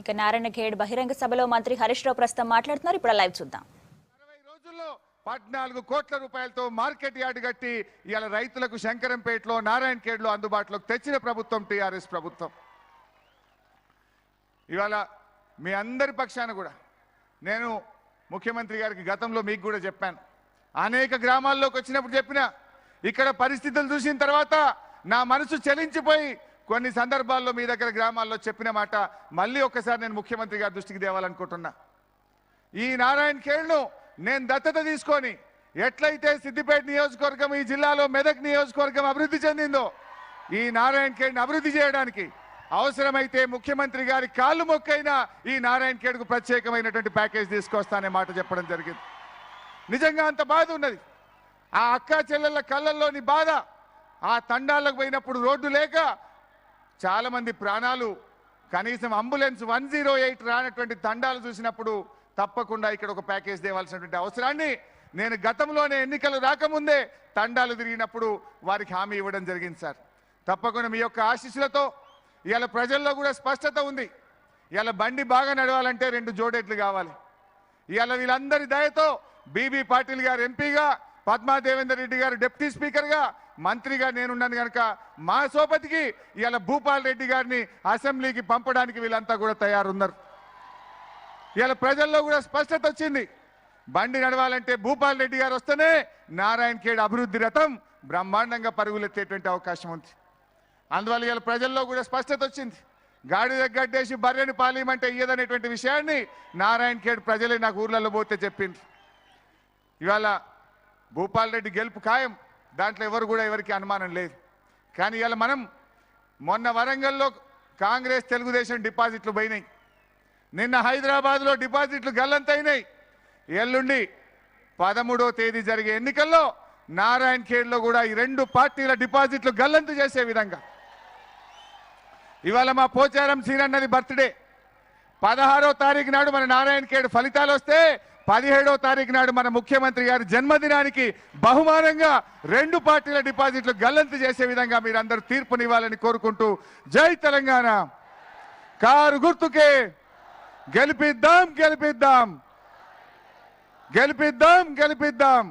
ఇక నారాయణఖేడ్ బహిరంగ సభలో మంత్రి హరీష్ రావు ప్రస్తుతం మాట్లాడుతున్నారు. ఇప్పుడు లైవ్ చూద్దాం. 60 రోజుల్లో 14 కోట్ల రూపాయలతో మార్కెట్ యార్డ్ కట్టి ఇవాళ రైతులకు శంకరంపేటలో నారాయణఖేడ్లో అందుబాటులోకి తెచ్చిన ప్రభుత్వం టీఆర్ఎస్ ప్రభుత్వం. ఇవాళ మీ అందరి పక్షాన కూడా నేను ముఖ్యమంత్రి గారికి గతంలో మీకు కూడా చెప్పాను, అనేక గ్రామాల్లోకి వచ్చినప్పుడు చెప్పిన, ఇక్కడ పరిస్థితులు చూసిన తర్వాత నా మనసు చలించిపోయి కొన్ని సందర్భాల్లో మీ దగ్గర గ్రామాల్లో చెప్పిన మాట మళ్ళీ ఒక్కసారి నేను ముఖ్యమంత్రి గారి దృష్టికి తేవాలనుకుంటున్నా. ఈ నారాయణఖేడ్ను నేను దత్తత తీసుకొని ఎట్లయితే సిద్దిపేట నియోజకవర్గం ఈ జిల్లాలో మెదక్ నియోజకవర్గం అభివృద్ధి చెందిందో ఈ నారాయణఖేడ్ను అభివృద్ధి చేయడానికి అవసరమైతే ముఖ్యమంత్రి గారి కాళ్ళు మొక్కైనా ఈ నారాయణఖేడ్కు ప్రత్యేకమైనటువంటి ప్యాకేజ్ తీసుకొస్తానే మాట చెప్పడం జరిగింది. నిజంగా అంత బాధ ఉన్నది. ఆ అక్కా చెల్లెళ్ళ కళ్ళల్లోని బాధ, ఆ తండాలకు పోయినప్పుడు రోడ్డు లేక చాలా మంది ప్రాణాలు, కనీసం అంబులెన్స్ 108 రానటువంటి తండాలు చూసినప్పుడు తప్పకుండా ఇక్కడ ఒక ప్యాకేజ్ తేవాల్సినటువంటి అవసరాన్ని నేను గతంలోనే ఎన్నికలు రాకముందే తండాలు తిరిగినప్పుడు వారికి హామీ ఇవ్వడం జరిగింది. సార్ తప్పకుండా మీ యొక్క ఆశీస్సులతో ఇవాళ ప్రజల్లో కూడా స్పష్టత ఉంది. ఇవాళ బండి బాగా నడవాలంటే 2 జోడెట్లు కావాలి. ఇవాళ వీళ్ళందరి దయతో బీబీ పాటిల్ గారు ఎంపీగా, పద్మా దేవేందర్ రెడ్డి గారు డిప్యూటీ స్పీకర్గా, మంత్రిగా నేనున్నాను కనుక మా సోపతికి ఇవాళ భూపాల్ రెడ్డి గారిని అసెంబ్లీకి పంపడానికి వీళ్ళంతా కూడా తయారున్నారు. ఇవాళ ప్రజల్లో కూడా స్పష్టత వచ్చింది. బండి నడవాలంటే భూపాల్ రెడ్డి గారు వస్తేనే నారాయణఖేడ్ అభివృద్ధి రథం బ్రహ్మాండంగా పరుగులెత్తేటువంటి అవకాశం ఉంది. అందువల్ల ఇవాళ ప్రజల్లో కూడా స్పష్టత వచ్చింది. గాడి దగ్గట్టేసి బర్రెని పాలేయమంటే ఇయ్యదనేటువంటి విషయాన్ని నారాయణఖేడ్ ప్రజలే నాకు ఊర్లలో పోతే చెప్పింది. ఇవాళ భూపాల్ రెడ్డి గెలుపు ఖాయం, దాంట్లో ఎవరు కూడా ఎవరికి అనుమానం లేదు. కానీ ఇవాళ మనం మొన్న వరంగల్లో కాంగ్రెస్ తెలుగుదేశం డిపాజిట్లు పోయినాయి, నిన్న హైదరాబాద్లో డిపాజిట్లు గల్లంతైనాయి. ఎల్లుండి 13వ తేదీ జరిగే ఎన్నికల్లో నారాయణఖేడ్లో కూడా ఈ 2 పార్టీల డిపాజిట్లు గల్లంతు చేసే విధంగా ఇవాళ మా పోచారం సీనన్నది బర్త్డే. 16వ తారీఖు నాడు మన నారాయణఖేడ్ ఫలితాలు వస్తే 17వ తారీఖు నాడు మన ముఖ్యమంత్రి గారి జన్మదినానికి బహుమానంగా 2 పార్టీల డిపాజిట్లు గల్లంతు చేసే విధంగా మీరందరూ తీర్పునివ్వాలని కోరుకుంటూ జై తెలంగాణ, కారు గుర్తుకే గెలిపిద్దాం గెలిపిద్దాం గెలిపిద్దాం గెలిపిద్దాం.